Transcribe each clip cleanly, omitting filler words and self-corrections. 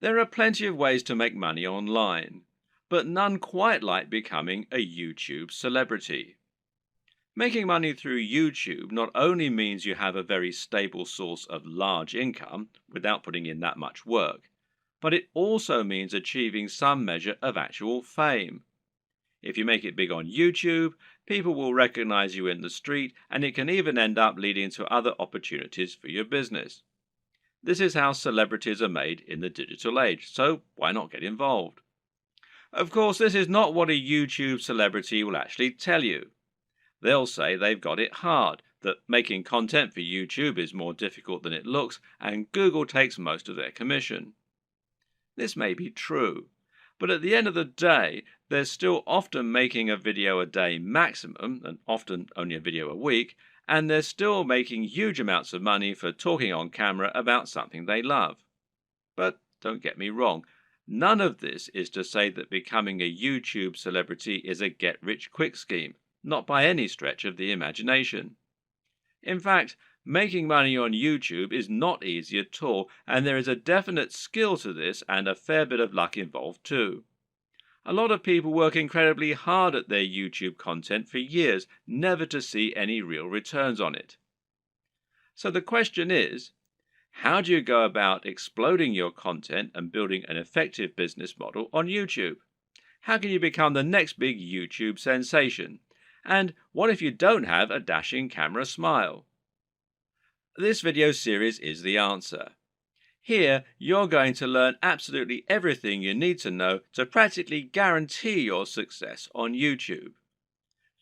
There are plenty of ways to make money online, but none quite like becoming a YouTube celebrity. Making money through YouTube not only means you have a very stable source of large income without putting in that much work, but it also means achieving some measure of actual fame. If you make it big on YouTube, people will recognize you in the street, and it can even end up leading to other opportunities for your business. This is how celebrities are made in the digital age, so why not get involved? Of course, this is not what a YouTube celebrity will actually tell you. They'll say they've got it hard, that making content for YouTube is more difficult than it looks, and Google takes most of their commission. This may be true, but at the end of the day, they're still often making a video a day maximum, and often only a video a week, and they're still making huge amounts of money for talking on camera about something they love. But don't get me wrong, none of this is to say that becoming a YouTube celebrity is a get-rich-quick scheme, not by any stretch of the imagination. In fact, making money on YouTube is not easy at all, and there is a definite skill to this and a fair bit of luck involved too. A lot of people work incredibly hard at their YouTube content for years, never to see any real returns on it. So the question is, how do you go about exploding your content and building an effective business model on YouTube? How can you become the next big YouTube sensation? And what if you don't have a dashing camera smile? This video series is the answer. Here, you're going to learn absolutely everything you need to know to practically guarantee your success on YouTube.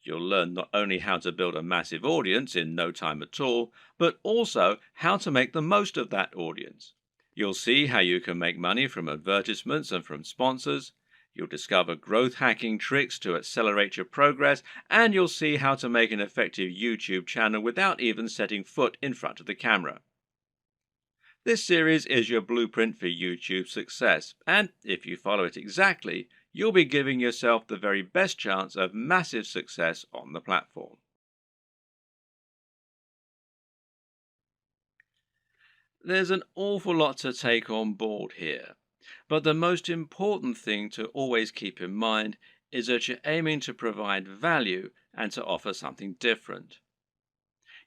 You'll learn not only how to build a massive audience in no time at all, but also how to make the most of that audience. You'll see how you can make money from advertisements and from sponsors. You'll discover growth hacking tricks to accelerate your progress, and you'll see how to make an effective YouTube channel without even setting foot in front of the camera. This series is your blueprint for YouTube success, and if you follow it exactly, you'll be giving yourself the very best chance of massive success on the platform. There's an awful lot to take on board here, but the most important thing to always keep in mind is that you're aiming to provide value and to offer something different.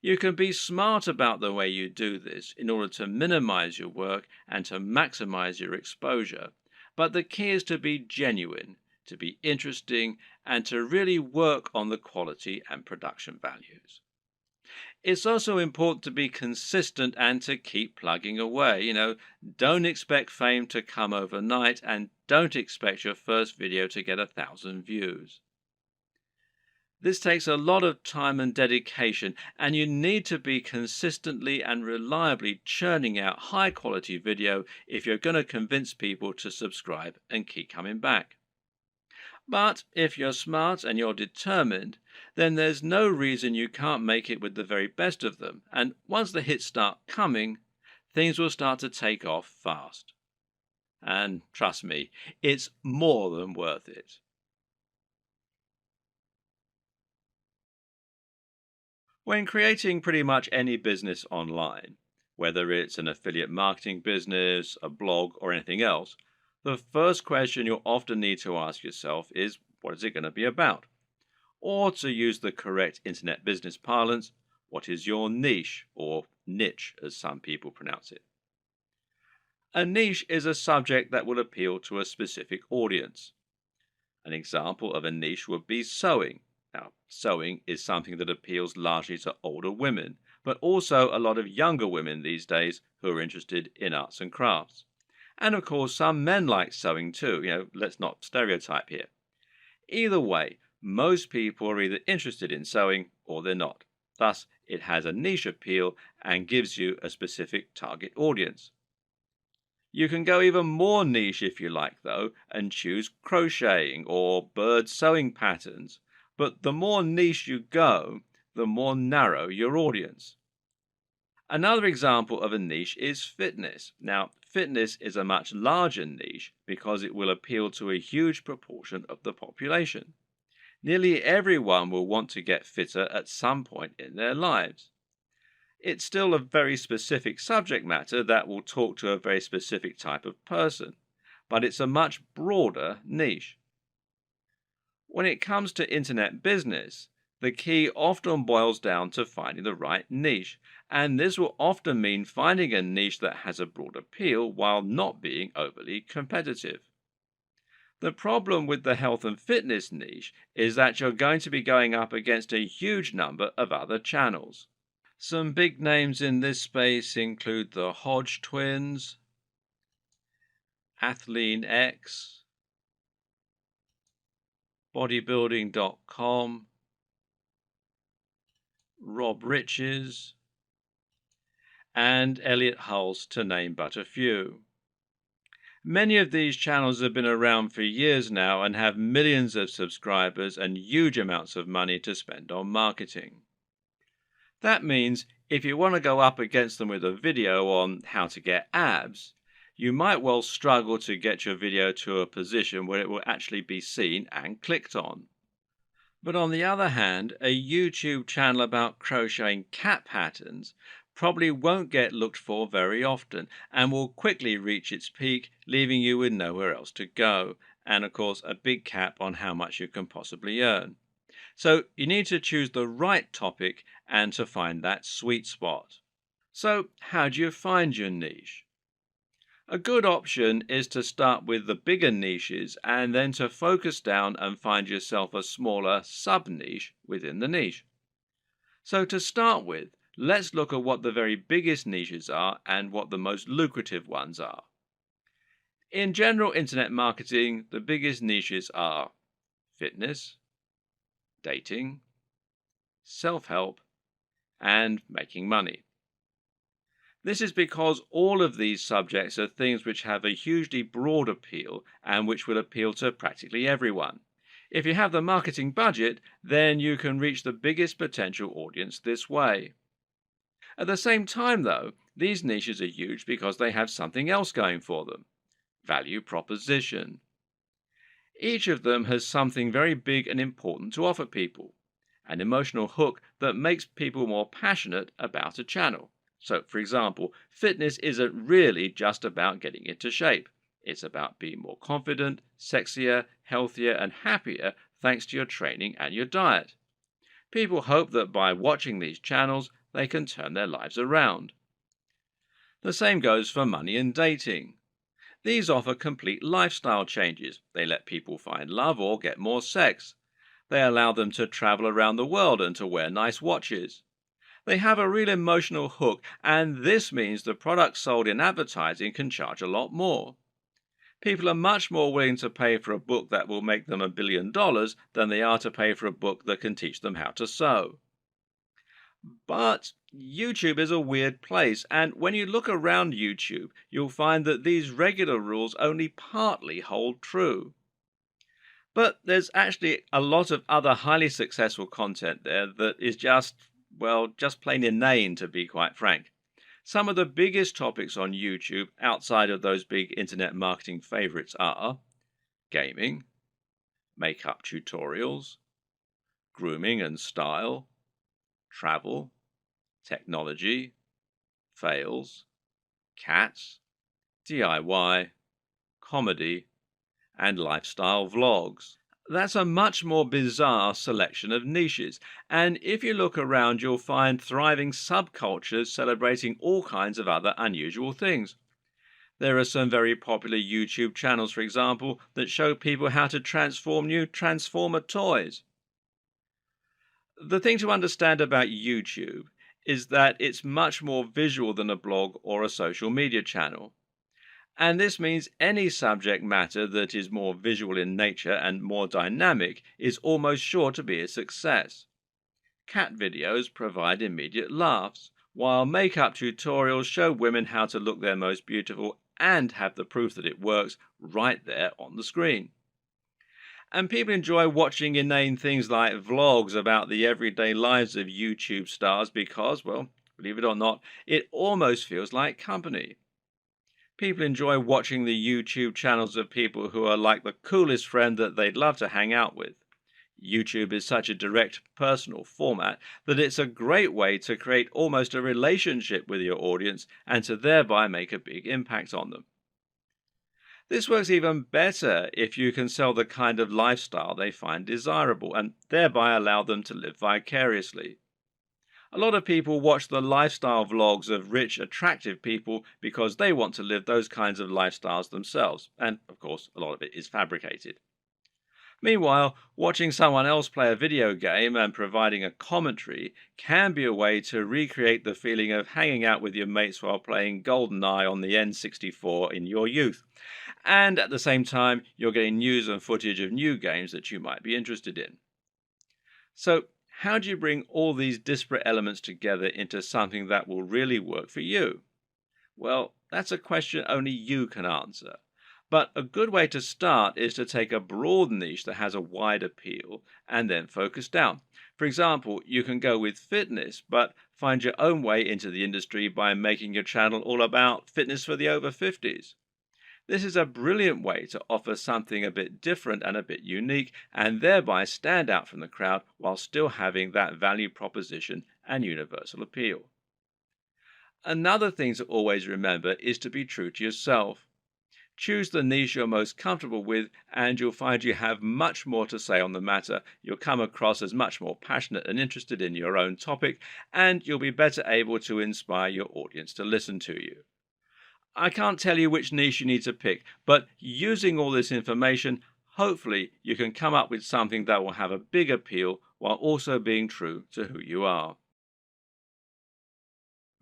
You can be smart about the way you do this in order to minimize your work and to maximize your exposure, but the key is to be genuine, to be interesting, and to really work on the quality and production values. It's also important to be consistent and to keep plugging away. Don't expect fame to come overnight, and don't expect your first video to get 1,000 views. This takes a lot of time and dedication, and you need to be consistently and reliably churning out high-quality video if you're going to convince people to subscribe and keep coming back. But if you're smart and you're determined, then there's no reason you can't make it with the very best of them, and once the hits start coming, things will start to take off fast. And trust me, it's more than worth it. When creating pretty much any business online, whether it's an affiliate marketing business, a blog, or anything else, the first question you'll often need to ask yourself is, what is it going to be about? Or to use the correct internet business parlance, what is your niche, or niche as some people pronounce it? A niche is a subject that will appeal to a specific audience. An example of a niche would be sewing. Now, sewing is something that appeals largely to older women, but also a lot of younger women these days who are interested in arts and crafts. And of course, some men like sewing too. Let's not stereotype here. Either way, most people are either interested in sewing or they're not. Thus, it has a niche appeal and gives you a specific target audience. You can go even more niche if you like, though, and choose crocheting or bird sewing patterns. But the more niche you go, the more narrow your audience. Another example of a niche is fitness. Now, fitness is a much larger niche because it will appeal to a huge proportion of the population. Nearly everyone will want to get fitter at some point in their lives. It's still a very specific subject matter that will talk to a very specific type of person. but it's a much broader niche. When it comes to internet business, the key often boils down to finding the right niche, and this will often mean finding a niche that has a broad appeal while not being overly competitive. The problem with the health and fitness niche is that you're going to be going up against a huge number of other channels. Some big names in this space include the Hodge twins, Athlean X, bodybuilding.com, Rob Riches, and Elliot Hulse, to name but a few. Many of these channels have been around for years now and have millions of subscribers and huge amounts of money to spend on marketing. That means if you want to go up against them with a video on how to get abs, you might well struggle to get your video to a position where it will actually be seen and clicked on. But on the other hand, a YouTube channel about crocheting cat patterns probably won't get looked for very often and will quickly reach its peak, leaving you with nowhere else to go, and of course a big cap on how much you can possibly earn. So you need to choose the right topic and to find that sweet spot. So how do you find your niche? A good option is to start with the bigger niches and then to focus down and find yourself a smaller sub-niche within the niche. So to start with, let's look at what the very biggest niches are and what the most lucrative ones are. In general internet marketing, the biggest niches are fitness, dating, self-help, and making money. This is because all of these subjects are things which have a hugely broad appeal and which will appeal to practically everyone. If you have the marketing budget, then you can reach the biggest potential audience this way. At the same time, though, these niches are huge because they have something else going for them: value proposition. Each of them has something very big and important to offer people, an emotional hook that makes people more passionate about a channel. So, for example, fitness isn't really just about getting into shape. It's about being more confident, sexier, healthier, and happier thanks to your training and your diet. People hope that by watching these channels, they can turn their lives around. The same goes for money and dating. These offer complete lifestyle changes. They let people find love or get more sex. They allow them to travel around the world and to wear nice watches. They have a real emotional hook, and this means the products sold in advertising can charge a lot more. People are much more willing to pay for a book that will make them $1 billion than they are to pay for a book that can teach them how to sew. But YouTube is a weird place, and when you look around YouTube, you'll find that these regular rules only partly hold true. But there's actually a lot of other highly successful content there that is just plain inane, to be quite frank. Some of the biggest topics on YouTube outside of those big internet marketing favorites are gaming, makeup tutorials, grooming and style, travel, technology, fails, cats, DIY, comedy, and lifestyle vlogs. That's a much more bizarre selection of niches, and if you look around, you'll find thriving subcultures celebrating all kinds of other unusual things. There are some very popular YouTube channels, for example, that show people how to transform new Transformer toys. The thing to understand about YouTube is that it's much more visual than a blog or a social media channel. And this means any subject matter that is more visual in nature and more dynamic is almost sure to be a success. Cat videos provide immediate laughs, while makeup tutorials show women how to look their most beautiful and have the proof that it works right there on the screen. And people enjoy watching inane things like vlogs about the everyday lives of YouTube stars because, well, believe it or not, it almost feels like company. People enjoy watching the YouTube channels of people who are like the coolest friend that they'd love to hang out with. YouTube is such a direct, personal format that it's a great way to create almost a relationship with your audience and to thereby make a big impact on them. This works even better if you can sell the kind of lifestyle they find desirable and thereby allow them to live vicariously. A lot of people watch the lifestyle vlogs of rich, attractive people because they want to live those kinds of lifestyles themselves. And of course, a lot of it is fabricated. Meanwhile, watching someone else play a video game and providing a commentary can be a way to recreate the feeling of hanging out with your mates while playing GoldenEye on the N64 in your youth. And at the same time, you're getting news and footage of new games that you might be interested in. So, how do you bring all these disparate elements together into something that will really work for you? Well, that's a question only you can answer. But a good way to start is to take a broad niche that has a wide appeal and then focus down. For example, you can go with fitness, but find your own way into the industry by making your channel all about fitness for the over 50s. This is a brilliant way to offer something a bit different and a bit unique, and thereby stand out from the crowd while still having that value proposition and universal appeal. Another thing to always remember is to be true to yourself. Choose the niche you're most comfortable with, and you'll find you have much more to say on the matter. You'll come across as much more passionate and interested in your own topic, and you'll be better able to inspire your audience to listen to you. I can't tell you which niche you need to pick, but using all this information, hopefully you can come up with something that will have a big appeal while also being true to who you are.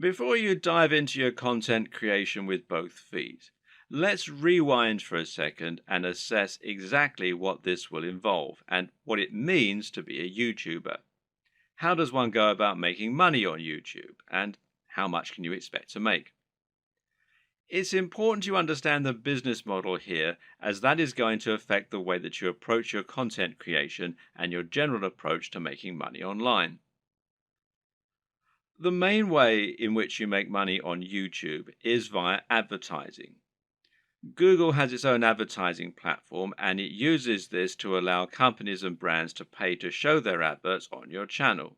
Before you dive into your content creation with both feet, let's rewind for a second and assess exactly what this will involve and what it means to be a YouTuber. How does one go about making money on YouTube, and how much can you expect to make? It's important you understand the business model here, as that is going to affect the way that you approach your content creation and your general approach to making money online. The main way in which you make money on YouTube is via advertising. Google has its own advertising platform, and it uses this to allow companies and brands to pay to show their adverts on your channel.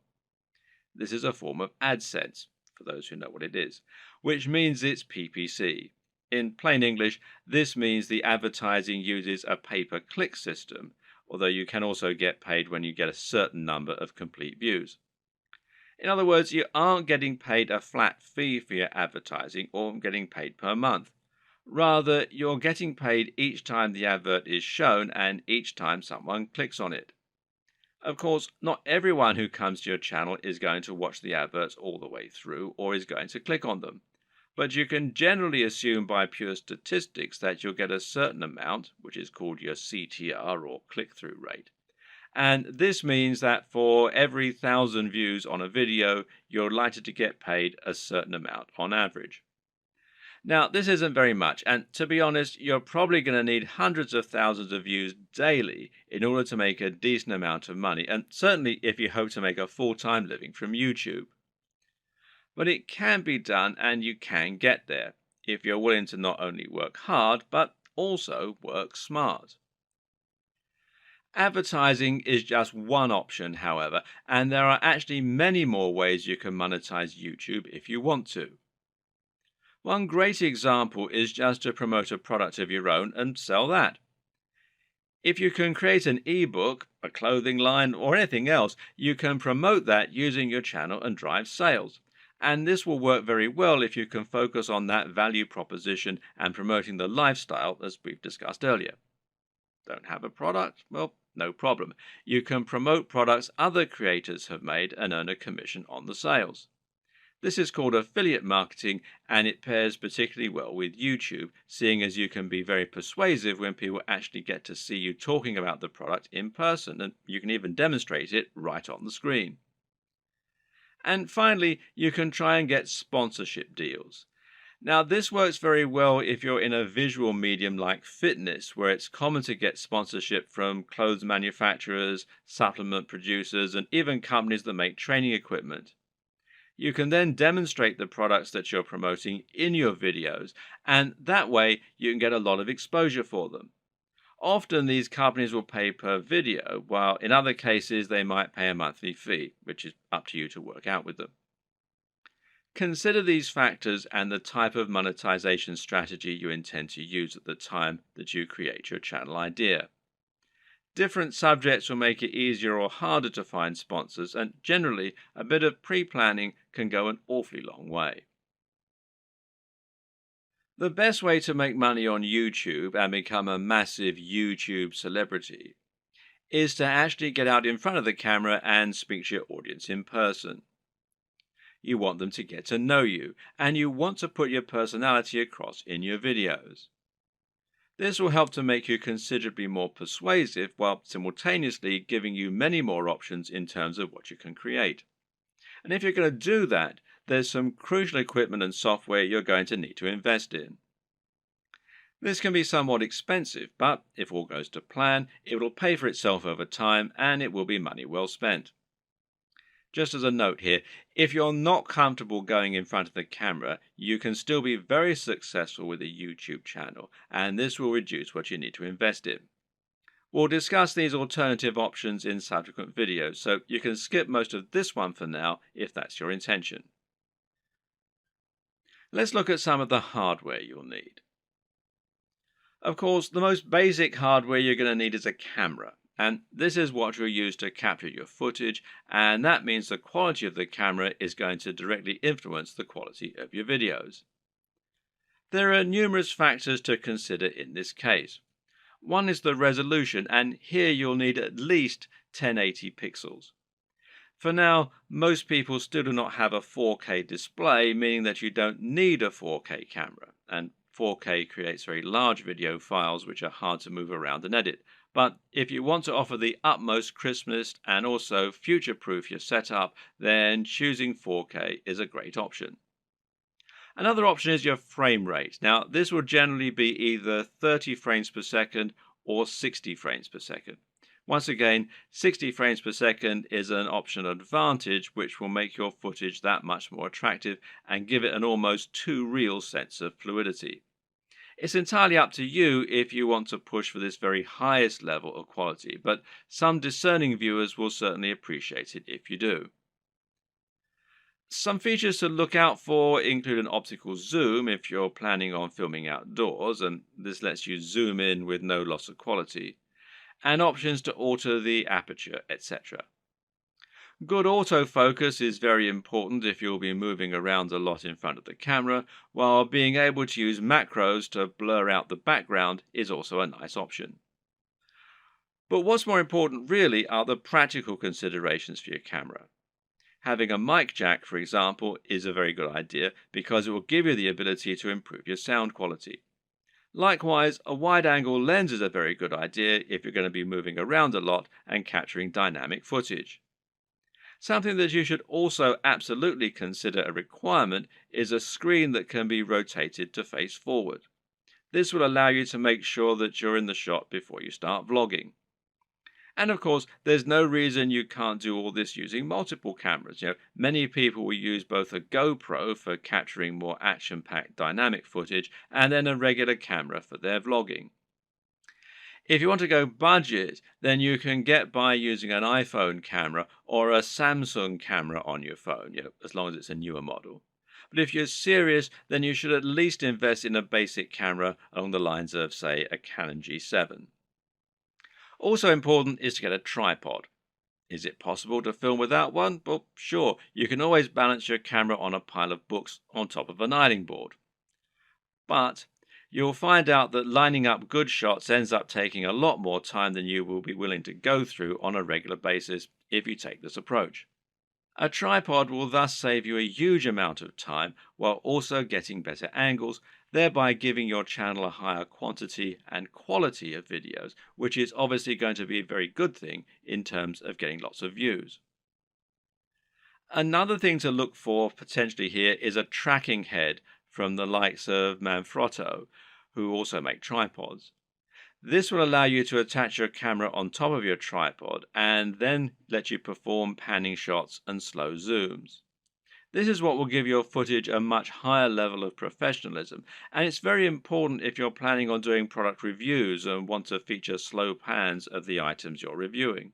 This is a form of AdSense, for those who know what it is, which means it's PPC. In plain English, this means the advertising uses a pay-per-click system, although you can also get paid when you get a certain number of complete views. In other words, you aren't getting paid a flat fee for your advertising or getting paid per month. Rather, you're getting paid each time the advert is shown and each time someone clicks on it. Of course, not everyone who comes to your channel is going to watch the adverts all the way through or is going to click on them. But you can generally assume by pure statistics that you'll get a certain amount, which is called your CTR or click-through rate. And this means that for every 1,000 views on a video, you're likely to get paid a certain amount on average. Now, this isn't very much, and to be honest, you're probably going to need hundreds of thousands of views daily in order to make a decent amount of money, and certainly if you hope to make a full-time living from YouTube. But it can be done, and you can get there, if you're willing to not only work hard, but also work smart. Advertising is just one option, however, and there are actually many more ways you can monetize YouTube if you want to. One great example is just to promote a product of your own and sell that. If you can create an ebook, a clothing line, or anything else, you can promote that using your channel and drive sales. And this will work very well if you can focus on that value proposition and promoting the lifestyle as we've discussed earlier. Don't have a product? Well, no problem. You can promote products other creators have made and earn a commission on the sales. This is called affiliate marketing, and it pairs particularly well with YouTube, seeing as you can be very persuasive when people actually get to see you talking about the product in person, and you can even demonstrate it right on the screen. And finally, you can try and get sponsorship deals. Now, this works very well if you're in a visual medium like fitness, where it's common to get sponsorship from clothes manufacturers, supplement producers, and even companies that make training equipment. You can then demonstrate the products that you're promoting in your videos, and that way you can get a lot of exposure for them. Often these companies will pay per video, while in other cases they might pay a monthly fee, which is up to you to work out with them. Consider these factors and the type of monetization strategy you intend to use at the time that you create your channel idea. Different subjects will make it easier or harder to find sponsors, and generally, a bit of pre planning can go an awfully long way. The best way to make money on YouTube and become a massive YouTube celebrity is to actually get out in front of the camera and speak to your audience in person. You want them to get to know you, and you want to put your personality across in your videos. This will help to make you considerably more persuasive while simultaneously giving you many more options in terms of what you can create. And if you're going to do that, there's some crucial equipment and software you're going to need to invest in. This can be somewhat expensive, but if all goes to plan, it will pay for itself over time and it will be money well spent. Just as a note here, if you're not comfortable going in front of the camera, you can still be very successful with a YouTube channel, and this will reduce what you need to invest in. We'll discuss these alternative options in subsequent videos, so you can skip most of this one for now if that's your intention. Let's look at some of the hardware you'll need. Of course, the most basic hardware you're going to need is a camera. And this is what you'll use to capture your footage, and that means the quality of the camera is going to directly influence the quality of your videos. There are numerous factors to consider in this case. One is the resolution, and here you'll need at least 1080 pixels. For now, most people still do not have a 4K display, meaning that you don't need a 4K camera, and 4K creates very large video files which are hard to move around and edit. But if you want to offer the utmost crispness and also future-proof your setup, then choosing 4K is a great option. Another option is your frame rate. Now, this will generally be either 30 frames per second or 60 frames per second. Once again, 60 frames per second is an optional advantage which will make your footage that much more attractive and give it an almost too real sense of fluidity. It's entirely up to you if you want to push for this very highest level of quality, but some discerning viewers will certainly appreciate it if you do. Some features to look out for include an optical zoom if you're planning on filming outdoors, and this lets you zoom in with no loss of quality, and options to alter the aperture, etc. Good autofocus is very important if you'll be moving around a lot in front of the camera, while being able to use macros to blur out the background is also a nice option. But what's more important really are the practical considerations for your camera. Having a mic jack, for example, is a very good idea because it will give you the ability to improve your sound quality. Likewise, a wide-angle lens is a very good idea if you're going to be moving around a lot and capturing dynamic footage. Something that you should also absolutely consider a requirement is a screen that can be rotated to face forward. This will allow you to make sure that you're in the shot before you start vlogging. And of course, there's no reason you can't do all this using multiple cameras. Many people will use both a GoPro for capturing more action-packed dynamic footage and then a regular camera for their vlogging. If you want to go budget, then you can get by using an iPhone camera or a Samsung camera on your phone, as long as it's a newer model. But if you're serious, then you should at least invest in a basic camera along the lines of, say, a Canon G7. Also important is to get a tripod. Is it possible to film without one? Well, sure, you can always balance your camera on a pile of books on top of an ironing board. But you'll find out that lining up good shots ends up taking a lot more time than you will be willing to go through on a regular basis if you take this approach. A tripod will thus save you a huge amount of time while also getting better angles, thereby giving your channel a higher quantity and quality of videos, which is obviously going to be a very good thing in terms of getting lots of views. Another thing to look for potentially here is a tracking head from the likes of Manfrotto, who also make tripods. This will allow you to attach your camera on top of your tripod and then let you perform panning shots and slow zooms. This is what will give your footage a much higher level of professionalism, and it's very important if you're planning on doing product reviews and want to feature slow pans of the items you're reviewing.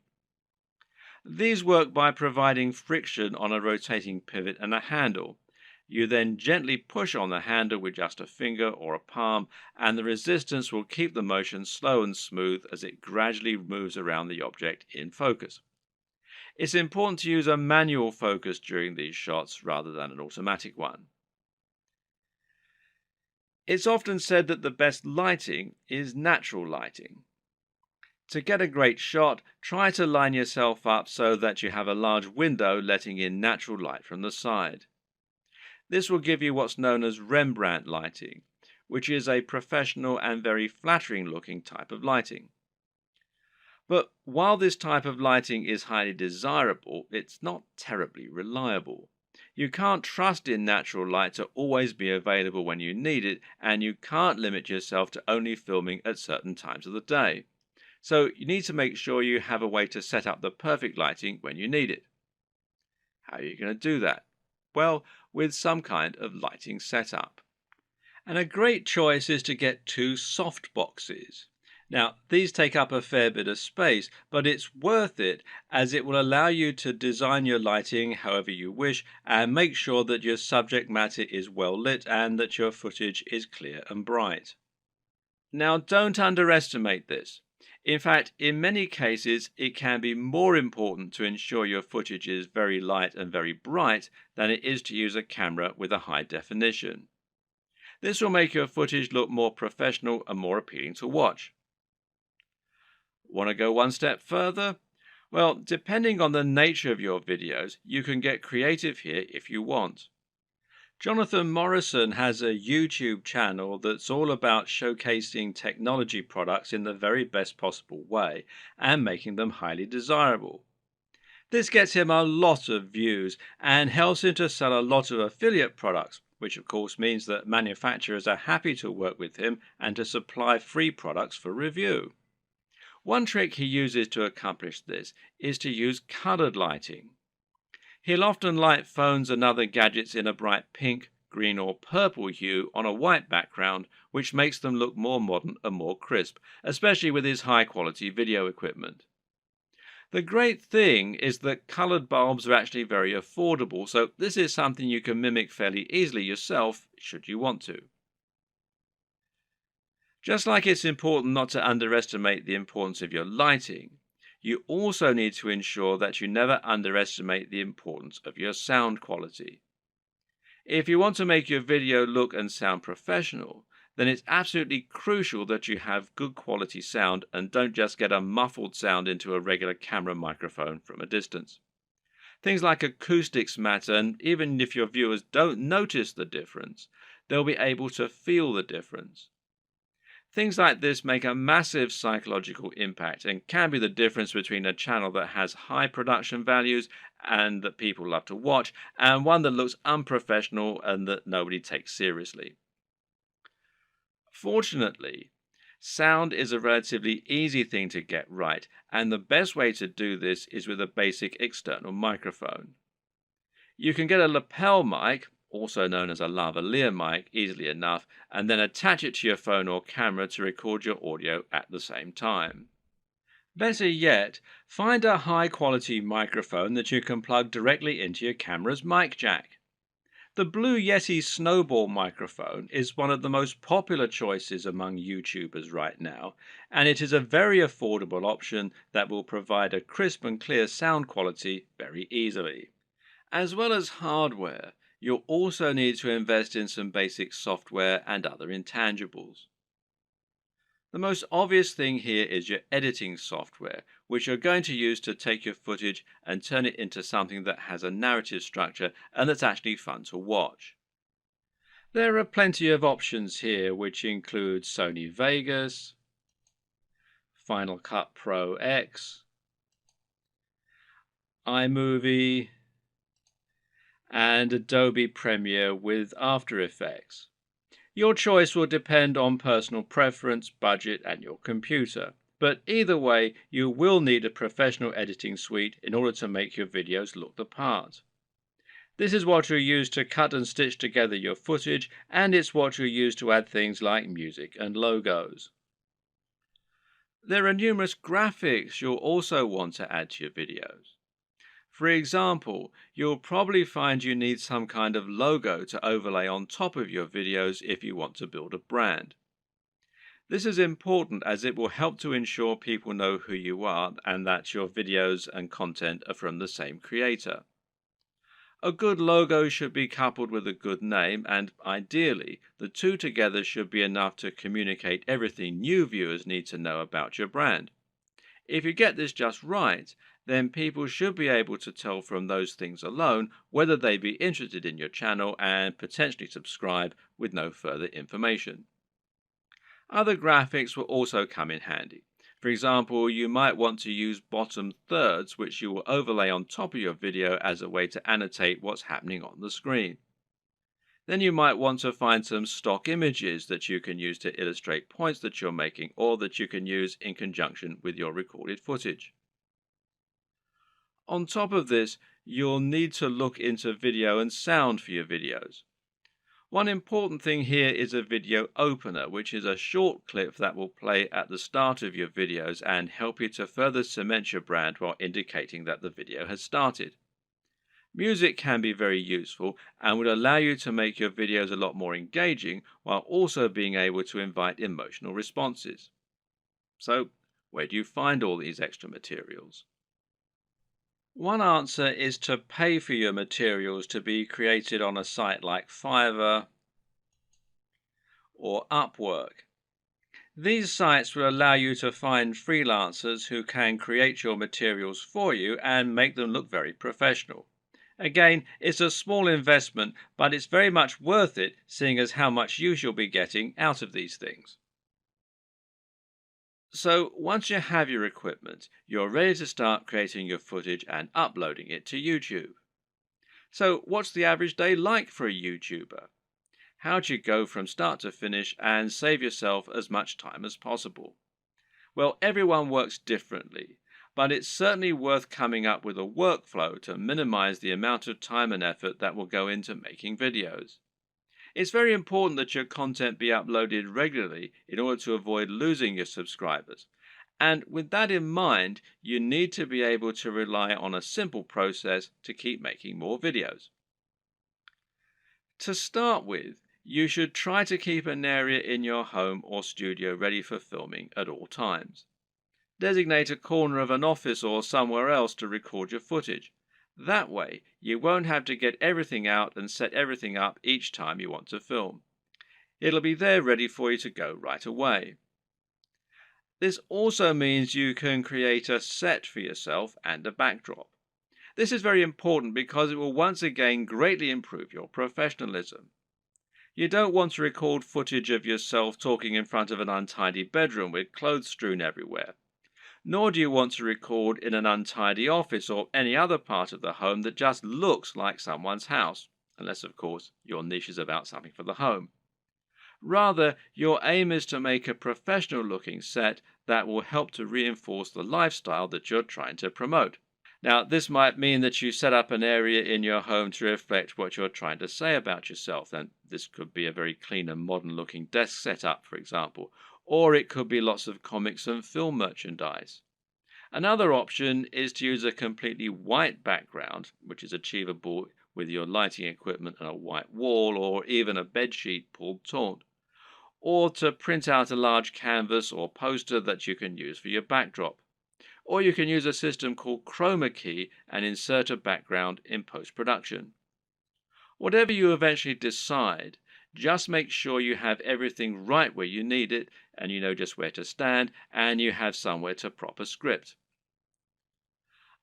These work by providing friction on a rotating pivot and a handle. You then gently push on the handle with just a finger or a palm, and the resistance will keep the motion slow and smooth as it gradually moves around the object in focus. It's important to use a manual focus during these shots rather than an automatic one. It's often said that the best lighting is natural lighting. To get a great shot, try to line yourself up so that you have a large window letting in natural light from the side. This will give you what's known as Rembrandt lighting, which is a professional and very flattering looking type of lighting. But while this type of lighting is highly desirable, it's not terribly reliable. You can't trust in natural light to always be available when you need it, and you can't limit yourself to only filming at certain times of the day. So you need to make sure you have a way to set up the perfect lighting when you need it. How are you going to do that? Well, with some kind of lighting setup. And a great choice is to get two soft boxes. Now, these take up a fair bit of space, but it's worth it as it will allow you to design your lighting however you wish and make sure that your subject matter is well lit and that your footage is clear and bright. Now, don't underestimate this. In fact, in many cases, it can be more important to ensure your footage is very light and very bright than it is to use a camera with a high definition. This will make your footage look more professional and more appealing to watch. Want to go one step further? Well, depending on the nature of your videos, you can get creative here if you want. Jonathan Morrison has a YouTube channel that's all about showcasing technology products in the very best possible way and making them highly desirable. This gets him a lot of views and helps him to sell a lot of affiliate products, which of course means that manufacturers are happy to work with him and to supply free products for review. One trick he uses to accomplish this is to use colored lighting. He'll often light phones and other gadgets in a bright pink, green or purple hue on a white background, which makes them look more modern and more crisp, especially with his high-quality video equipment. The great thing is that colored bulbs are actually very affordable, so this is something you can mimic fairly easily yourself, should you want to. Just like it's important not to underestimate the importance of your lighting, you also need to ensure that you never underestimate the importance of your sound quality. If you want to make your video look and sound professional, then it's absolutely crucial that you have good quality sound and don't just get a muffled sound into a regular camera microphone from a distance. Things like acoustics matter, and even if your viewers don't notice the difference, they'll be able to feel the difference. Things like this make a massive psychological impact and can be the difference between a channel that has high production values and that people love to watch, and one that looks unprofessional and that nobody takes seriously. Fortunately, sound is a relatively easy thing to get right, and the best way to do this is with a basic external microphone. You can get a lapel mic, also known as a lavalier mic, easily enough, and then attach it to your phone or camera to record your audio at the same time. Better yet, find a high-quality microphone that you can plug directly into your camera's mic jack. The Blue Yeti Snowball microphone is one of the most popular choices among YouTubers right now, and it is a very affordable option that will provide a crisp and clear sound quality very easily. As well as hardware, you'll also need to invest in some basic software and other intangibles. The most obvious thing here is your editing software, which you're going to use to take your footage and turn it into something that has a narrative structure and that's actually fun to watch. There are plenty of options here, which include Sony Vegas, Final Cut Pro X, iMovie, and Adobe Premiere with After Effects. Your choice will depend on personal preference, budget, and your computer. But either way, you will need a professional editing suite in order to make your videos look the part. This is what you'll use to cut and stitch together your footage, and it's what you'll use to add things like music and logos. There are numerous graphics you'll also want to add to your videos. For example, you'll probably find you need some kind of logo to overlay on top of your videos if you want to build a brand. This is important as it will help to ensure people know who you are and that your videos and content are from the same creator. A good logo should be coupled with a good name, and ideally, the two together should be enough to communicate everything new viewers need to know about your brand. If you get this just right, then people should be able to tell from those things alone whether they be interested in your channel and potentially subscribe with no further information. Other graphics will also come in handy. For example, you might want to use bottom thirds, which you will overlay on top of your video as a way to annotate what's happening on the screen. Then you might want to find some stock images that you can use to illustrate points that you're making or that you can use in conjunction with your recorded footage. On top of this, you'll need to look into video and sound for your videos. One important thing here is a video opener, which is a short clip that will play at the start of your videos and help you to further cement your brand while indicating that the video has started. Music can be very useful and would allow you to make your videos a lot more engaging while also being able to invite emotional responses. So, where do you find all these extra materials? One answer is to pay for your materials to be created on a site like Fiverr or Upwork. These sites will allow you to find freelancers who can create your materials for you and make them look very professional. Again, it's a small investment, but it's very much worth it, seeing as how much use you'll be getting out of these things. So once you have your equipment, you're ready to start creating your footage and uploading it to YouTube. So what's the average day like for a YouTuber? How do you go from start to finish and save yourself as much time as possible? Well, everyone works differently, but it's certainly worth coming up with a workflow to minimize the amount of time and effort that will go into making videos. It's very important that your content be uploaded regularly in order to avoid losing your subscribers. And with that in mind, you need to be able to rely on a simple process to keep making more videos. To start with, you should try to keep an area in your home or studio ready for filming at all times. Designate a corner of an office or somewhere else to record your footage. That way, you won't have to get everything out and set everything up each time you want to film. It'll be there ready for you to go right away. This also means you can create a set for yourself and a backdrop. This is very important because it will once again greatly improve your professionalism. You don't want to record footage of yourself talking in front of an untidy bedroom with clothes strewn everywhere. Nor do you want to record in an untidy office or any other part of the home that just looks like someone's house, unless of course your niche is about something for the home. Rather, your aim is to make a professional looking set that will help to reinforce the lifestyle that you're trying to promote. Now, this might mean that you set up an area in your home to reflect what you're trying to say about yourself, and this could be a very clean and modern looking desk setup, for example, or it could be lots of comics and film merchandise. Another option is to use a completely white background, which is achievable with your lighting equipment and a white wall or even a bedsheet pulled taut, or to print out a large canvas or poster that you can use for your backdrop. Or you can use a system called chroma key and insert a background in post-production. Whatever you eventually decide, just make sure you have everything right where you need it, and you know just where to stand, and you have somewhere to prop a script.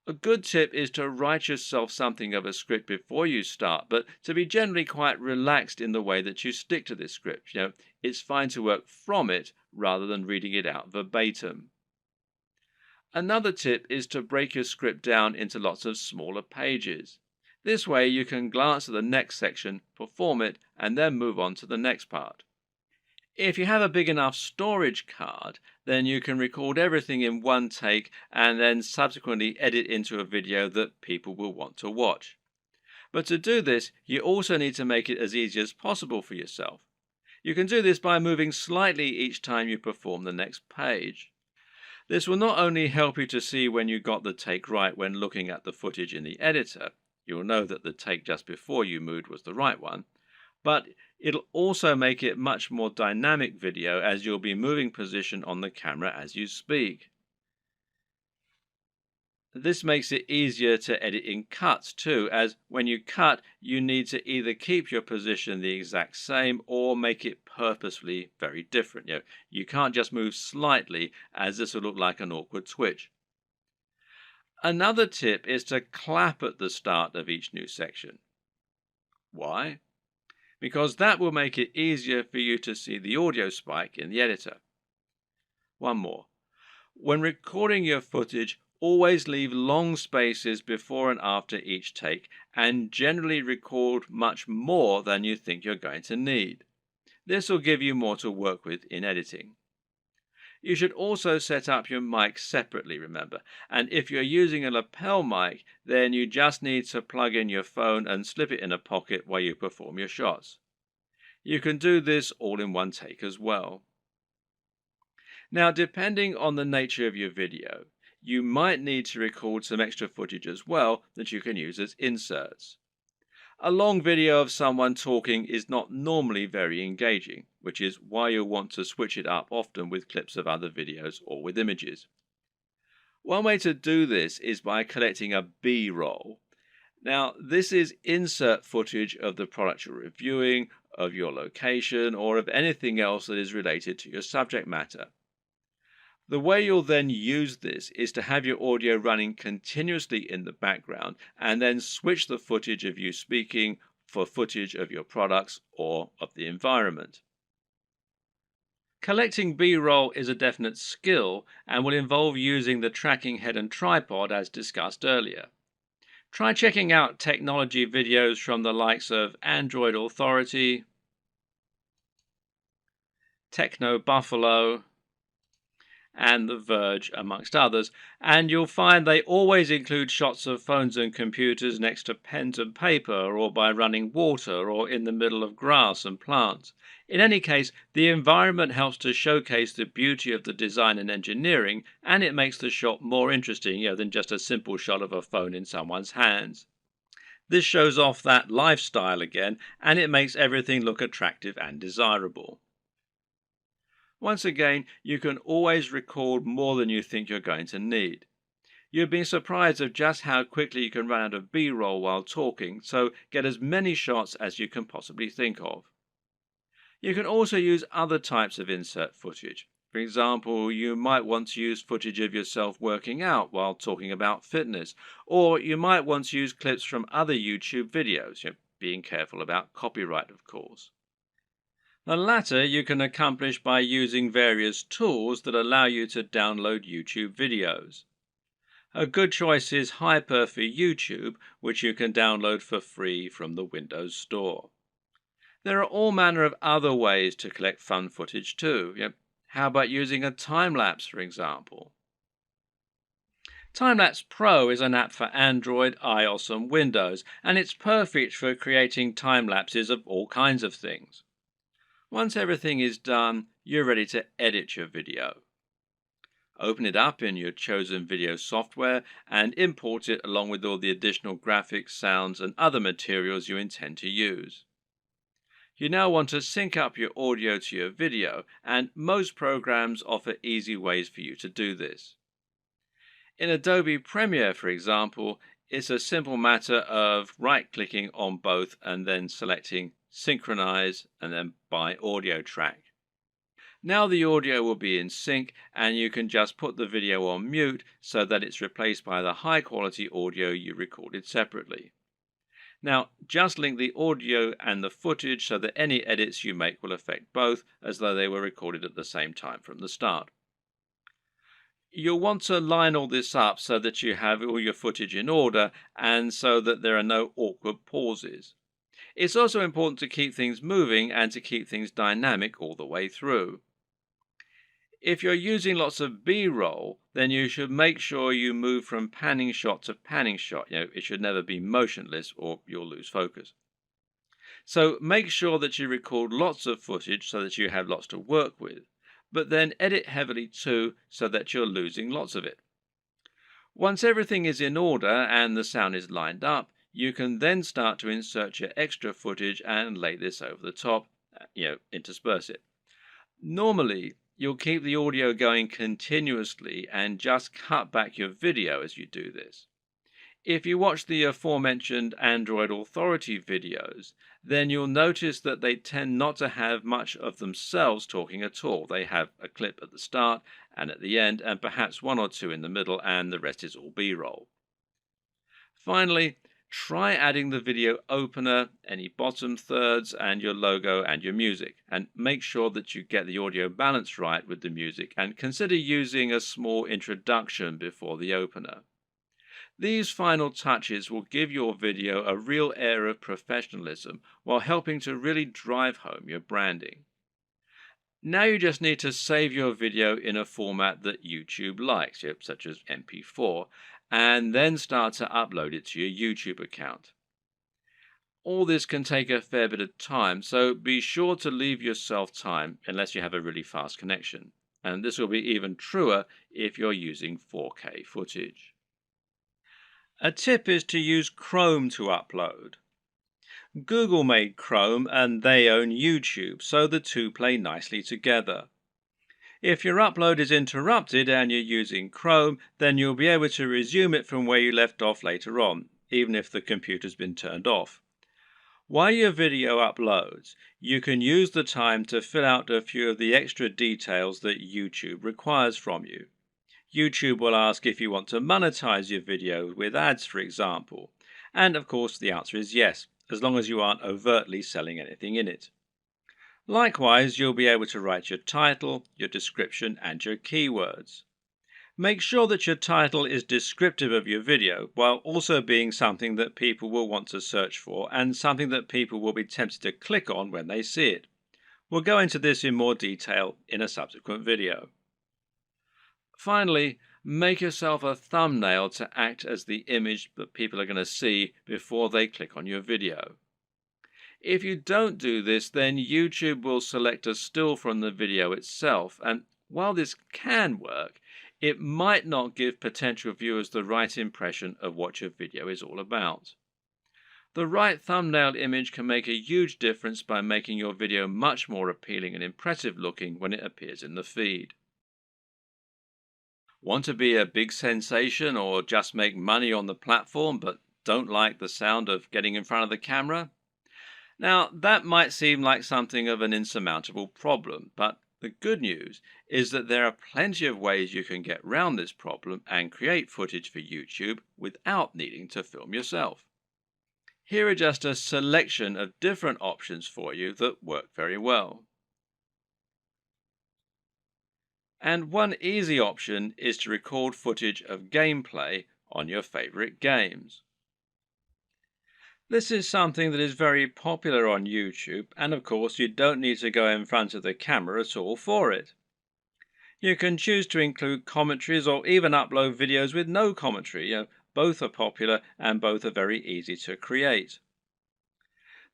A good tip is to write yourself something of a script before you start, but to be generally quite relaxed in the way that you stick to this script. It's fine to work from it rather than reading it out verbatim. Another tip is to break your script down into lots of smaller pages. This way you can glance at the next section, perform it, and then move on to the next part. If you have a big enough storage card, then you can record everything in one take and then subsequently edit into a video that people will want to watch. But to do this, you also need to make it as easy as possible for yourself. You can do this by moving slightly each time you perform the next page. This will not only help you to see when you got the take right when looking at the footage in the editor, you'll know that the take just before you moved was the right one, but it'll also make it much more dynamic video as you'll be moving position on the camera as you speak. This makes it easier to edit in cuts too, as when you cut, you need to either keep your position the exact same or make it purposefully very different. You can't just move slightly, as this will look like an awkward switch. Another tip is to clap at the start of each new section. Why? Because that will make it easier for you to see the audio spike in the editor. One more. When recording your footage, always leave long spaces before and after each take, and generally record much more than you think you're going to need. This will give you more to work with in editing. You should also set up your mic separately, remember, and if you're using a lapel mic, then you just need to plug in your phone and slip it in a pocket while you perform your shots. You can do this all in one take as well. Now, depending on the nature of your video, you might need to record some extra footage as well that you can use as inserts. A long video of someone talking is not normally very engaging, which is why you'll want to switch it up often with clips of other videos or with images. One way to do this is by collecting a B-roll. Now, this is insert footage of the product you're reviewing, of your location, or of anything else that is related to your subject matter. The way you'll then use this is to have your audio running continuously in the background and then switch the footage of you speaking for footage of your products or of the environment. Collecting B-roll is a definite skill and will involve using the tracking head and tripod as discussed earlier. Try checking out technology videos from the likes of Android Authority, Techno Buffalo, and The Verge, amongst others, and you'll find they always include shots of phones and computers next to pens and paper, or by running water, or in the middle of grass and plants. In any case, the environment helps to showcase the beauty of the design and engineering, and it makes the shot more interesting, than just a simple shot of a phone in someone's hands. This shows off that lifestyle again, and it makes everything look attractive and desirable. Once again, you can always record more than you think you're going to need. You'll be surprised of just how quickly you can run out of B-roll while talking, so get as many shots as you can possibly think of. You can also use other types of insert footage. For example, you might want to use footage of yourself working out while talking about fitness, or you might want to use clips from other YouTube videos, being careful about copyright, of course. The latter you can accomplish by using various tools that allow you to download YouTube videos. A good choice is Hyper for YouTube, which you can download for free from the Windows Store. There are all manner of other ways to collect fun footage too. How about using a time-lapse, for example? Time-lapse Pro is an app for Android, iOS and Windows, and it's perfect for creating time-lapses of all kinds of things. Once everything is done, you're ready to edit your video. Open it up in your chosen video software and import it along with all the additional graphics, sounds, and other materials you intend to use. You now want to sync up your audio to your video, and most programs offer easy ways for you to do this. In Adobe Premiere, for example, it's a simple matter of right-clicking on both and then selecting Synchronize and then by audio track. Now the audio will be in sync and you can just put the video on mute so that it's replaced by the high quality audio you recorded separately. Now just link the audio and the footage so that any edits you make will affect both as though they were recorded at the same time from the start. You'll want to line all this up so that you have all your footage in order and so that there are no awkward pauses. It's also important to keep things moving and to keep things dynamic all the way through. If you're using lots of B-roll, then you should make sure you move from panning shot to panning shot. It should never be motionless or you'll lose focus. So make sure that you record lots of footage so that you have lots to work with. but then edit heavily too so that you're losing lots of it. Once everything is in order and the sound is lined up, you can then start to insert your extra footage and lay this over the top, intersperse it. Normally, you'll keep the audio going continuously and just cut back your video as you do this. If you watch the aforementioned Android Authority videos, then you'll notice that they tend not to have much of themselves talking at all. They have a clip at the start and at the end, and perhaps one or two in the middle, and the rest is all B-roll. Finally, try adding the video opener, any bottom thirds, and your logo and your music, and make sure that you get the audio balance right with the music, and consider using a small introduction before the opener. These final touches will give your video a real air of professionalism while helping to really drive home your branding. Now you just need to save your video in a format that YouTube likes, such as MP4, and then start to upload it to your YouTube account. All this can take a fair bit of time, so be sure to leave yourself time unless you have a really fast connection. And this will be even truer if you're using 4K footage. A tip is to use Chrome to upload. Google made Chrome and they own YouTube, so the two play nicely together. If your upload is interrupted and you're using Chrome, then you'll be able to resume it from where you left off later on, even if the computer's been turned off. While your video uploads, you can use the time to fill out a few of the extra details that YouTube requires from you. YouTube will ask if you want to monetize your video with ads, for example. And of course, the answer is yes, as long as you aren't overtly selling anything in it. Likewise, you'll be able to write your title, your description, and your keywords. Make sure that your title is descriptive of your video, while also being something that people will want to search for and something that people will be tempted to click on when they see it. We'll go into this in more detail in a subsequent video. Finally, make yourself a thumbnail to act as the image that people are going to see before they click on your video. If you don't do this, then YouTube will select a still from the video itself, and while this can work, it might not give potential viewers the right impression of what your video is all about. The right thumbnail image can make a huge difference by making your video much more appealing and impressive looking when it appears in the feed. Want to be a big sensation or just make money on the platform but don't like the sound of getting in front of the camera? Now, that might seem like something of an insurmountable problem, but the good news is that there are plenty of ways you can get around this problem and create footage for YouTube without needing to film yourself. Here are just a selection of different options for you that work very well. And one easy option is to record footage of gameplay on your favorite games. This is something that is very popular on YouTube, and of course you don't need to go in front of the camera at all for it. You can choose to include commentaries or even upload videos with no commentary. Both are popular and both are very easy to create.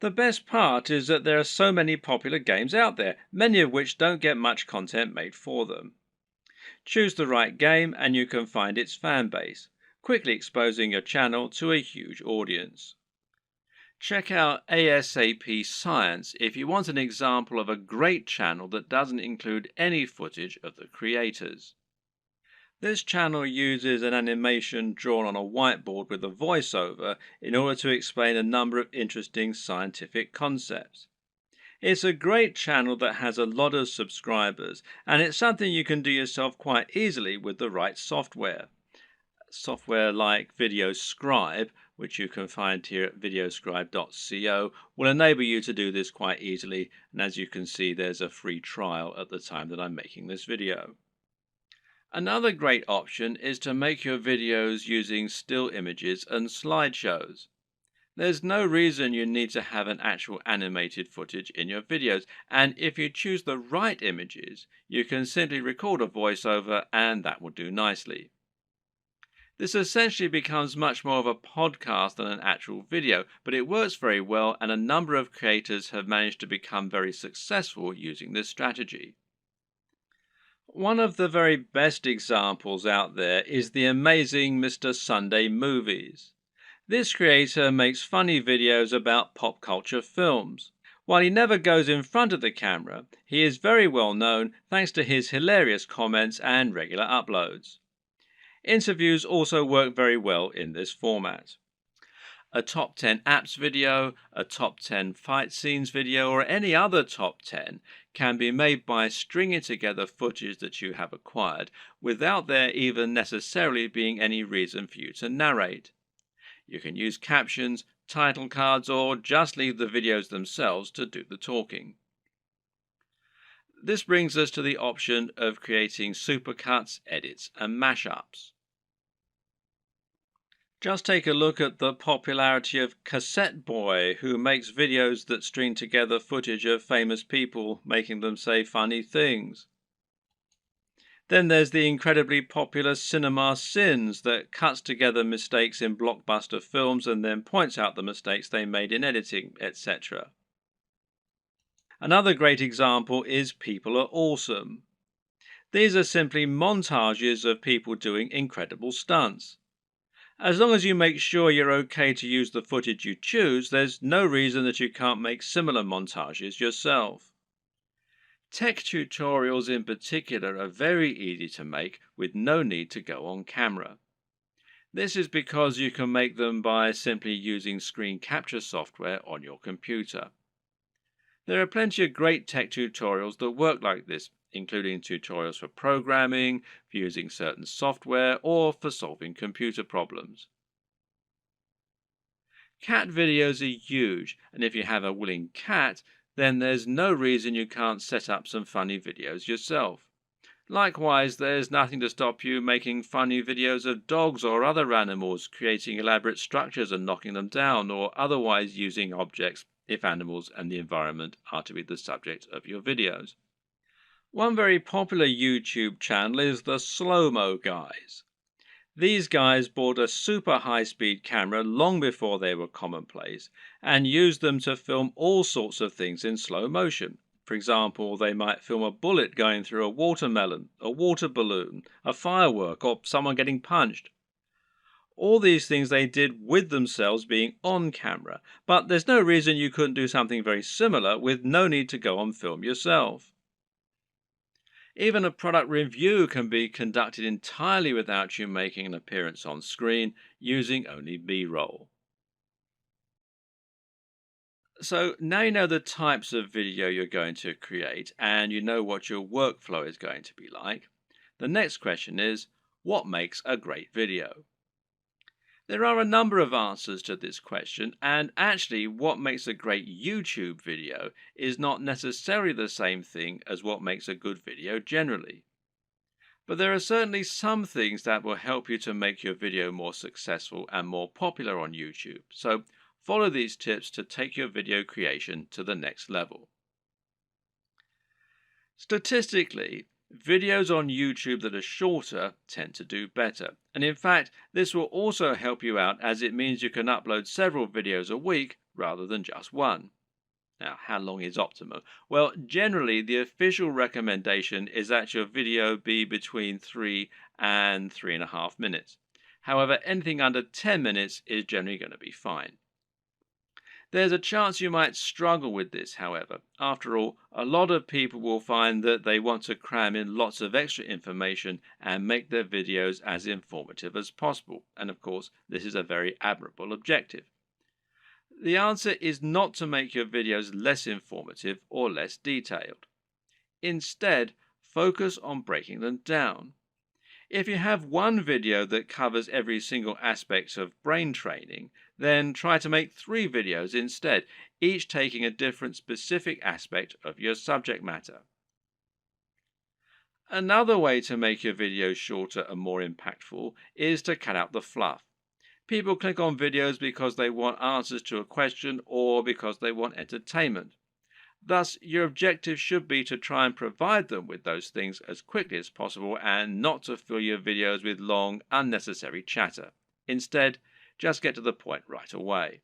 The best part is that there are so many popular games out there, many of which don't get much content made for them. Choose the right game and you can find its fan base, quickly exposing your channel to a huge audience. Check out ASAP Science if you want an example of a great channel that doesn't include any footage of the creators. This channel uses an animation drawn on a whiteboard with a voiceover in order to explain a number of interesting scientific concepts. It's a great channel that has a lot of subscribers, and it's something you can do yourself quite easily with the right software. Software like VideoScribe, which you can find here at videoscribe.co, will enable you to do this quite easily, and as you can see, there's a free trial at the time that I'm making this video. Another great option is to make your videos using still images and slideshows. There's no reason you need to have an actual animated footage in your videos, and if you choose the right images, you can simply record a voiceover and that will do nicely. This essentially becomes much more of a podcast than an actual video, but it works very well and a number of creators have managed to become very successful using this strategy. One of the very best examples out there is the amazing Mr. Sunday Movies. This creator makes funny videos about pop culture films. While he never goes in front of the camera, he is very well known thanks to his hilarious comments and regular uploads. Interviews also work very well in this format. A top 10 apps video, a top 10 fight scenes video, or any other top 10 can be made by stringing together footage that you have acquired without there even necessarily being any reason for you to narrate. You can use captions, title cards, or just leave the videos themselves to do the talking. This brings us to the option of creating supercuts, edits, and mashups. Just take a look at the popularity of Cassette Boy, who makes videos that string together footage of famous people making them say funny things. Then there's the incredibly popular Cinema Sins that cuts together mistakes in blockbuster films and then points out the mistakes they made in editing, etc. Another great example is People Are Awesome. These are simply montages of people doing incredible stunts. As long as you make sure you're okay to use the footage you choose, there's no reason that you can't make similar montages yourself. Tech tutorials in particular are very easy to make with no need to go on camera. This is because you can make them by simply using screen capture software on your computer. There are plenty of great tech tutorials that work like this, including tutorials for programming, for using certain software, or for solving computer problems. Cat videos are huge, and if you have a willing cat, then there's no reason you can't set up some funny videos yourself. Likewise, there's nothing to stop you making funny videos of dogs or other animals, creating elaborate structures and knocking them down, or otherwise using objects if animals and the environment are to be the subject of your videos. One very popular YouTube channel is the Slow-Mo Guys. These guys bought a super high-speed camera long before they were commonplace and used them to film all sorts of things in slow motion. For example, they might film a bullet going through a watermelon, a water balloon, a firework, or someone getting punched. All these things they did with themselves being on camera, but there's no reason you couldn't do something very similar with no need to go on film yourself. Even a product review can be conducted entirely without you making an appearance on screen, using only B-roll. So now you know the types of video you're going to create and you know what your workflow is going to be like. The next question is, what makes a great video? There are a number of answers to this question, and actually what makes a great YouTube video is not necessarily the same thing as what makes a good video generally. But there are certainly some things that will help you to make your video more successful and more popular on YouTube. So follow these tips to take your video creation to the next level. Statistically, videos on YouTube that are shorter tend to do better. And in fact, this will also help you out as it means you can upload several videos a week rather than just one. Now, how long is optimal? Well, generally, the official recommendation is that your video be between 3 and 3.5 minutes. However, anything under 10 minutes is generally going to be fine. There's a chance you might struggle with this, however. After all, a lot of people will find that they want to cram in lots of extra information and make their videos as informative as possible. And of course, this is a very admirable objective. The answer is not to make your videos less informative or less detailed. Instead, focus on breaking them down. If you have one video that covers every single aspect of brain training, then try to make 3 videos instead, each taking a different specific aspect of your subject matter. Another way to make your videos shorter and more impactful is to cut out the fluff. People click on videos because they want answers to a question or because they want entertainment. Thus, your objective should be to try and provide them with those things as quickly as possible and not to fill your videos with long, unnecessary chatter. Instead, just get to the point right away.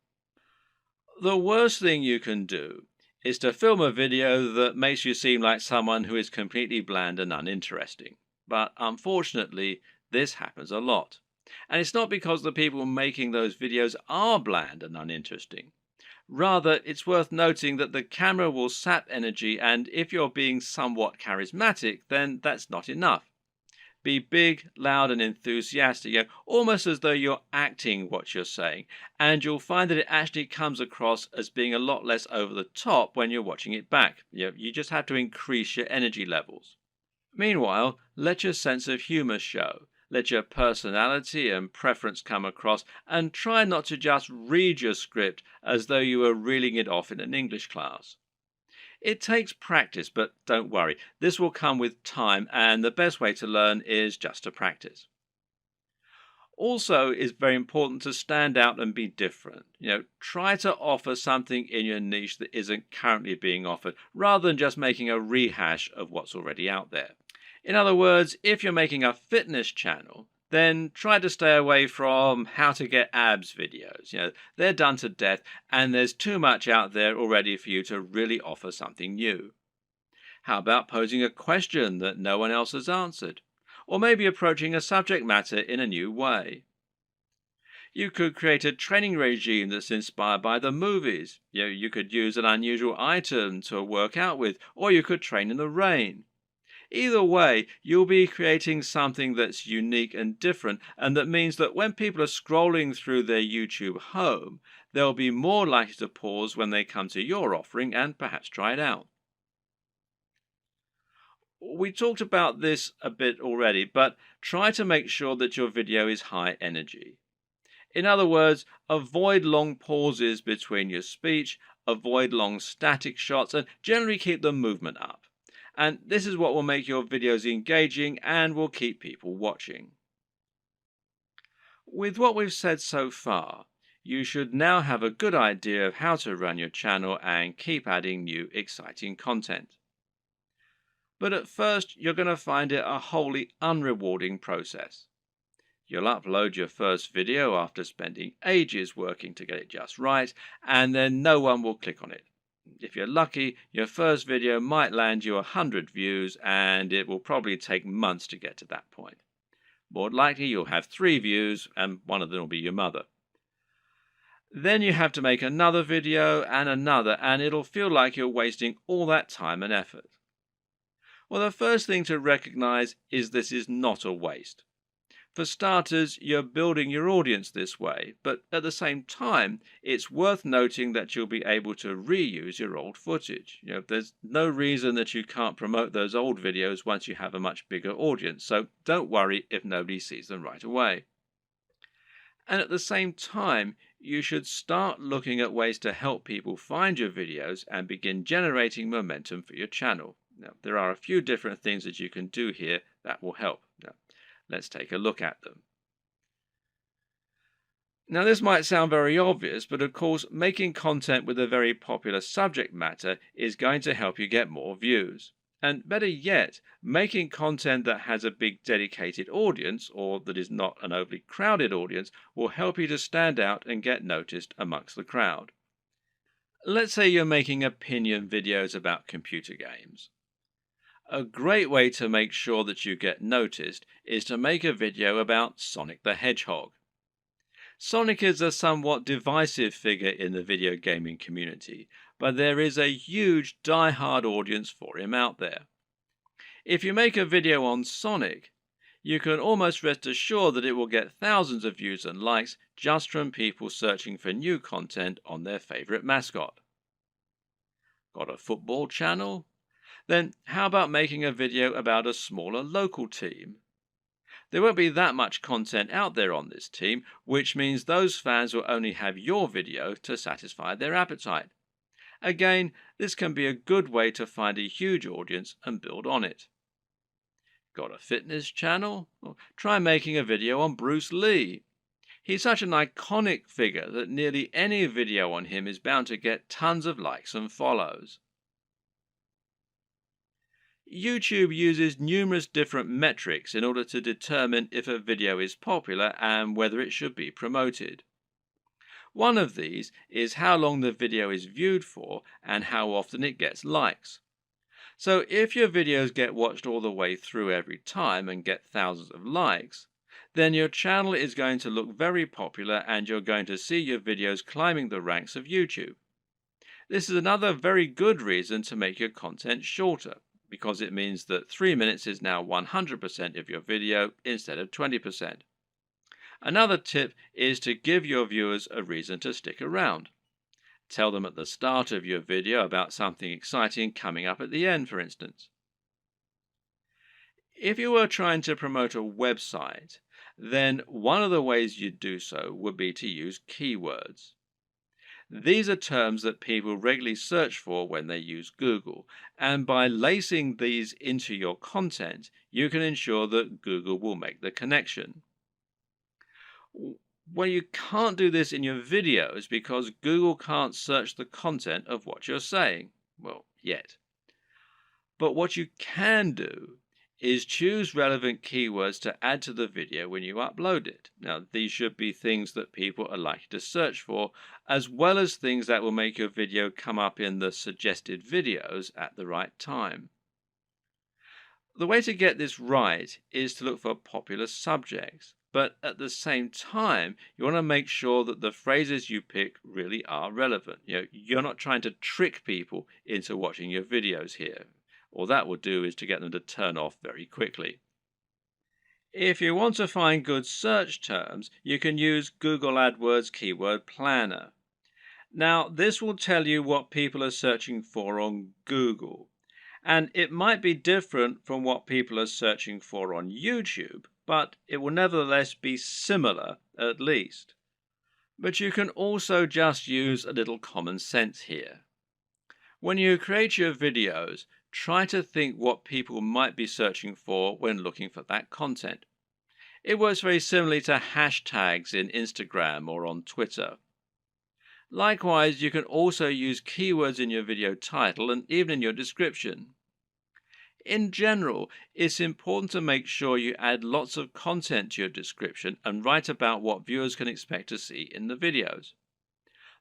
The worst thing you can do is to film a video that makes you seem like someone who is completely bland and uninteresting. But unfortunately, this happens a lot. And it's not because the people making those videos are bland and uninteresting. Rather, it's worth noting that the camera will sap energy, and if you're being somewhat charismatic, then that's not enough. Be big, loud, and enthusiastic, almost as though you're acting what you're saying, and you'll find that it actually comes across as being a lot less over the top when you're watching it back. You just have to increase your energy levels. Meanwhile, let your sense of humor show. Let your personality and preference come across, and try not to just read your script as though you were reeling it off in an English class. It takes practice, but don't worry, this will come with time, and the best way to learn is just to practice. Also, it's very important to stand out and be different. Try to offer something in your niche that isn't currently being offered, rather than just making a rehash of what's already out there. In other words, if you're making a fitness channel, then try to stay away from how to get abs videos. They're done to death, and there's too much out there already for you to really offer something new. How about posing a question that no one else has answered? Or maybe approaching a subject matter in a new way. You could create a training regime that's inspired by the movies. You could use an unusual item to work out with, or you could train in the rain. Either way, you'll be creating something that's unique and different, and that means that when people are scrolling through their YouTube home, they'll be more likely to pause when they come to your offering and perhaps try it out. We talked about this a bit already, but try to make sure that your video is high energy. In other words, avoid long pauses between your speech, avoid long static shots, and generally keep the movement up. And this is what will make your videos engaging and will keep people watching. With what we've said so far, you should now have a good idea of how to run your channel and keep adding new exciting content. But at first, you're going to find it a wholly unrewarding process. You'll upload your first video after spending ages working to get it just right, and then no one will click on it. If you're lucky, your first video might land you 100 views, and it will probably take months to get to that point. More likely, you'll have 3 views, and one of them will be your mother. Then you have to make another video and another, and it'll feel like you're wasting all that time and effort. Well, the first thing to recognize is this is not a waste. For starters, you're building your audience this way, but at the same time, it's worth noting that you'll be able to reuse your old footage. There's no reason that you can't promote those old videos once you have a much bigger audience, so don't worry if nobody sees them right away. And at the same time, you should start looking at ways to help people find your videos and begin generating momentum for your channel. Now, there are a few different things that you can do here that will help. Now, let's take a look at them. Now, this might sound very obvious, but of course, making content with a very popular subject matter is going to help you get more views. And better yet, making content that has a big dedicated audience, or that is not an overly crowded audience, will help you to stand out and get noticed amongst the crowd. Let's say you're making opinion videos about computer games. A great way to make sure that you get noticed is to make a video about Sonic the Hedgehog. Sonic is a somewhat divisive figure in the video gaming community, but there is a huge die-hard audience for him out there. If you make a video on Sonic, you can almost rest assured that it will get thousands of views and likes just from people searching for new content on their favorite mascot. Got a football channel? Then how about making a video about a smaller local team? There won't be that much content out there on this team, which means those fans will only have your video to satisfy their appetite. Again, this can be a good way to find a huge audience and build on it. Got a fitness channel? Well, try making a video on Bruce Lee. He's such an iconic figure that nearly any video on him is bound to get tons of likes and follows. YouTube uses numerous different metrics in order to determine if a video is popular and whether it should be promoted. One of these is how long the video is viewed for and how often it gets likes. So if your videos get watched all the way through every time and get thousands of likes, then your channel is going to look very popular and you're going to see your videos climbing the ranks of YouTube. This is another very good reason to make your content shorter, because it means that 3 minutes is now 100% of your video instead of 20%. Another tip is to give your viewers a reason to stick around. Tell them at the start of your video about something exciting coming up at the end, for instance. If you were trying to promote a website, then one of the ways you'd do so would be to use keywords. These are terms that people regularly search for when they use Google, and by lacing these into your content, you can ensure that Google will make the connection. Well, you can't do this in your videos because Google can't search the content of what you're saying. Well, yet. But what you can do is choose relevant keywords to add to the video when you upload it. Now, these should be things that people are likely to search for, as well as things that will make your video come up in the suggested videos at the right time. The way to get this right is to look for popular subjects. But at the same time, you want to make sure that the phrases you pick really are relevant. You're not trying to trick people into watching your videos here. All that will do is to get them to turn off very quickly. If you want to find good search terms, you can use Google AdWords Keyword Planner. Now, this will tell you what people are searching for on Google. And it might be different from what people are searching for on YouTube, but it will nevertheless be similar at least. But you can also just use a little common sense here. When you create your videos, try to think what people might be searching for when looking for that content. It works very similarly to hashtags in Instagram or on Twitter. Likewise, you can also use keywords in your video title and even in your description. In general, it's important to make sure you add lots of content to your description and write about what viewers can expect to see in the videos.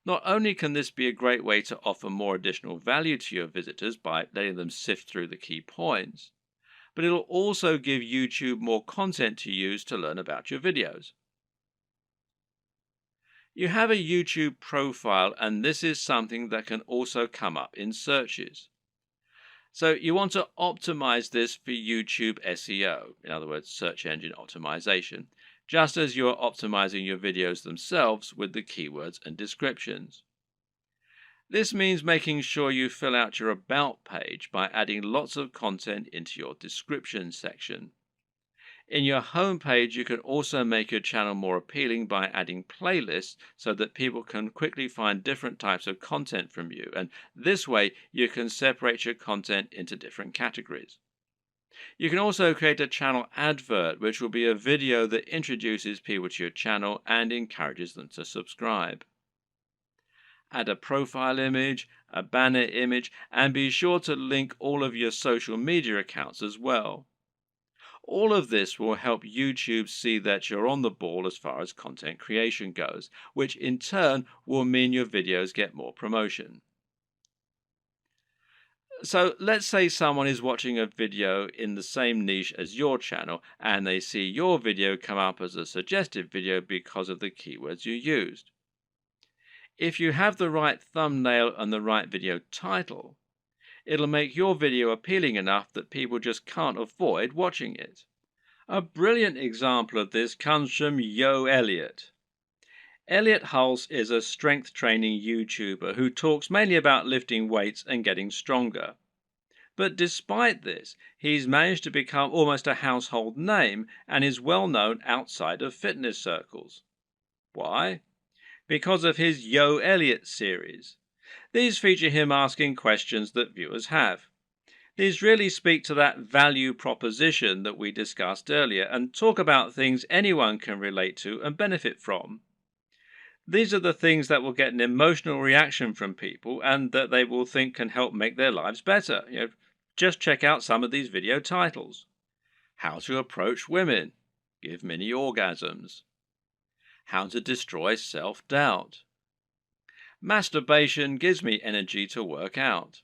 Not only can this be a great way to offer more additional value to your visitors by letting them sift through the key points, but it'll also give YouTube more content to use to learn about your videos. You have a YouTube profile, and this is something that can also come up in searches. So you want to optimize this for YouTube SEO, in other words, search engine optimization, just as you're optimizing your videos themselves with the keywords and descriptions. This means making sure you fill out your About page by adding lots of content into your description section. In your home page, you can also make your channel more appealing by adding playlists so that people can quickly find different types of content from you, and this way you can separate your content into different categories. You can also create a channel advert, which will be a video that introduces people to your channel and encourages them to subscribe. Add a profile image, a banner image, and be sure to link all of your social media accounts as well. All of this will help YouTube see that you're on the ball as far as content creation goes, which in turn will mean your videos get more promotion. So let's say someone is watching a video in the same niche as your channel and they see your video come up as a suggested video because of the keywords you used. If you have the right thumbnail and the right video title, it'll make your video appealing enough that people just can't avoid watching it. A brilliant example of this comes from Yo Elliott. Elliott Hulse is a strength training YouTuber who talks mainly about lifting weights and getting stronger. But despite this, he's managed to become almost a household name and is well known outside of fitness circles. Why? Because of his Yo Elliott series. These feature him asking questions that viewers have. These really speak to that value proposition that we discussed earlier and talk about things anyone can relate to and benefit from. These are the things that will get an emotional reaction from people and that they will think can help make their lives better. Just check out some of these video titles. How to approach women. Give mini orgasms. How to destroy self-doubt. Masturbation gives me energy to work out.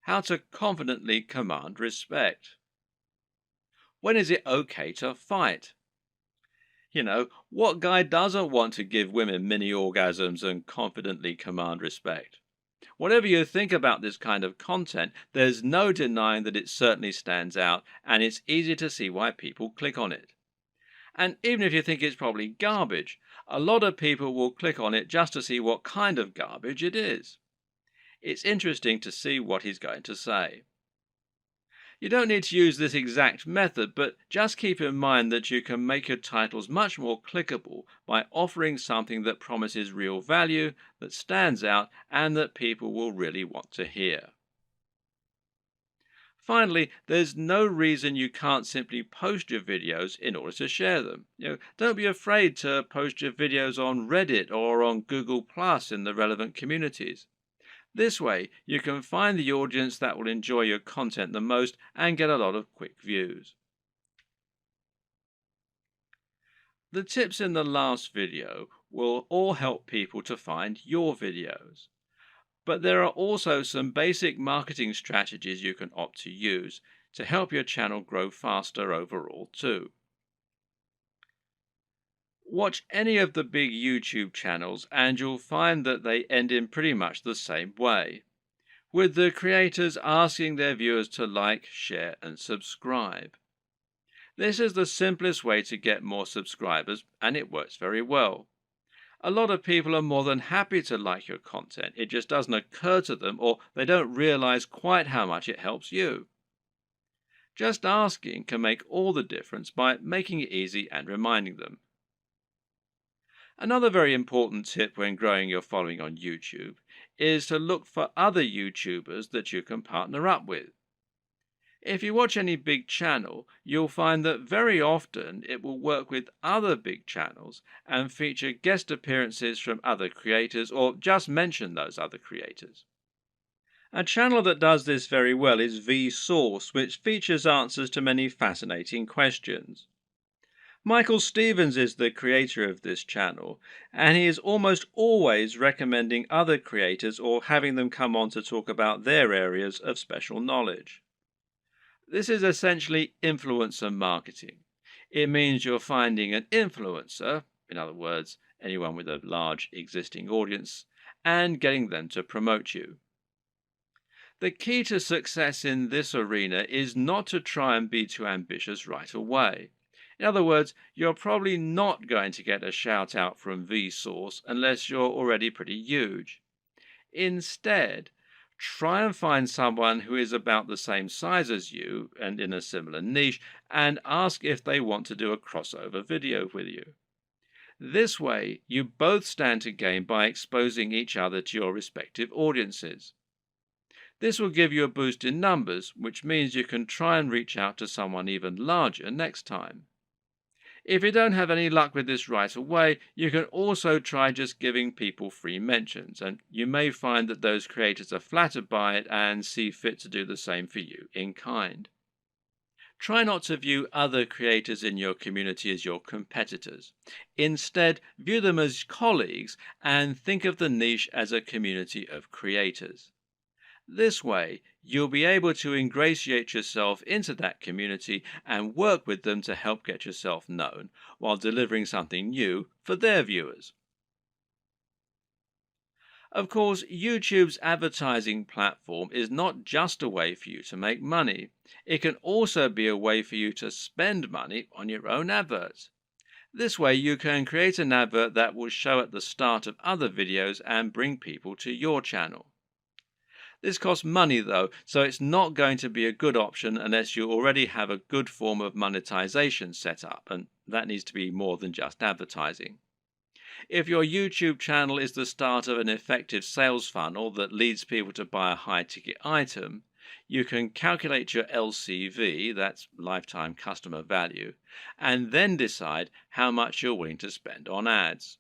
How to confidently command respect. When is it okay to fight? What guy doesn't want to give women mini orgasms and confidently command respect? Whatever you think about this kind of content, there's no denying that it certainly stands out, and it's easy to see why people click on it. And even if you think it's probably garbage, a lot of people will click on it just to see what kind of garbage it is. It's interesting to see what he's going to say. You don't need to use this exact method, but just keep in mind that you can make your titles much more clickable by offering something that promises real value, that stands out, and that people will really want to hear. Finally, there's no reason you can't simply post your videos in order to share them. Don't be afraid to post your videos on Reddit or on Google Plus in the relevant communities. This way, you can find the audience that will enjoy your content the most and get a lot of quick views. The tips in the last video will all help people to find your videos. But there are also some basic marketing strategies you can opt to use to help your channel grow faster overall too. Watch any of the big YouTube channels and you'll find that they end in pretty much the same way, with the creators asking their viewers to like, share, and subscribe. This is the simplest way to get more subscribers, and it works very well. A lot of people are more than happy to like your content. It just doesn't occur to them, or they don't realize quite how much it helps you. Just asking can make all the difference by making it easy and reminding them. Another very important tip when growing your following on YouTube is to look for other YouTubers that you can partner up with. If you watch any big channel, you'll find that very often it will work with other big channels and feature guest appearances from other creators or just mention those other creators. A channel that does this very well is Vsauce, which features answers to many fascinating questions. Michael Stevens is the creator of this channel, and he is almost always recommending other creators or having them come on to talk about their areas of special knowledge. This is essentially influencer marketing. It means you're finding an influencer, in other words, anyone with a large existing audience, and getting them to promote you. The key to success in this arena is not to try and be too ambitious right away. In other words, you're probably not going to get a shout out from Vsauce unless you're already pretty huge. Instead, try and find someone who is about the same size as you and in a similar niche and ask if they want to do a crossover video with you. This way, you both stand to gain by exposing each other to your respective audiences. This will give you a boost in numbers, which means you can try and reach out to someone even larger next time. If you don't have any luck with this right away, you can also try just giving people free mentions, and you may find that those creators are flattered by it and see fit to do the same for you in kind. Try not to view other creators in your community as your competitors. Instead, view them as colleagues and think of the niche as a community of creators. This way, you'll be able to ingratiate yourself into that community and work with them to help get yourself known while delivering something new for their viewers. Of course, YouTube's advertising platform is not just a way for you to make money. It can also be a way for you to spend money on your own adverts. This way, you can create an advert that will show at the start of other videos and bring people to your channel. This costs money though, so it's not going to be a good option unless you already have a good form of monetization set up, and that needs to be more than just advertising. If your YouTube channel is the start of an effective sales funnel that leads people to buy a high-ticket item, you can calculate your LCV, that's lifetime customer value, and then decide how much you're willing to spend on ads.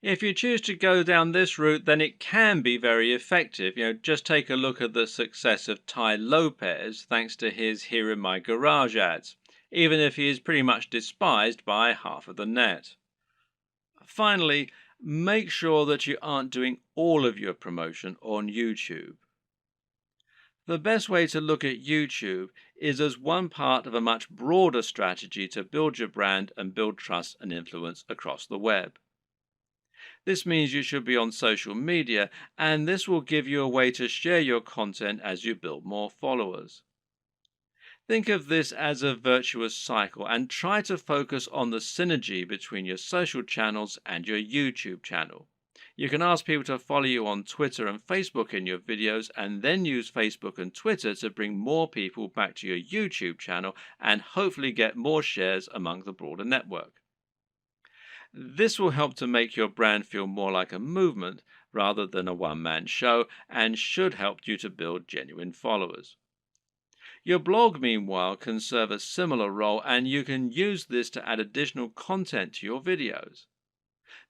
If you choose to go down this route, then it can be very effective. Just take a look at the success of Tai Lopez thanks to his Here in My Garage ads, even if he is pretty much despised by half of the net. Finally, Make sure that you aren't doing all of your promotion on YouTube. The best way to look at YouTube is as one part of a much broader strategy to build your brand and build trust and influence across the web. This means you should be on social media, and this will give you a way to share your content as you build more followers. Think of this as a virtuous cycle and try to focus on the synergy between your social channels and your YouTube channel. You can ask people to follow you on Twitter and Facebook in your videos, and then use Facebook and Twitter to bring more people back to your YouTube channel and hopefully get more shares among the broader network. This will help to make your brand feel more like a movement rather than a one-man show, and should help you to build genuine followers. Your blog, meanwhile, can serve a similar role, and you can use this to add additional content to your videos.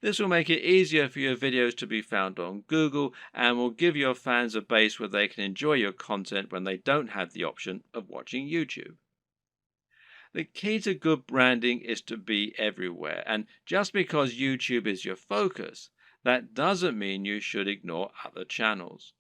This will make it easier for your videos to be found on Google and will give your fans a base where they can enjoy your content when they don't have the option of watching YouTube. The key to good branding is to be everywhere, and just because YouTube is your focus, that doesn't mean you should ignore other channels.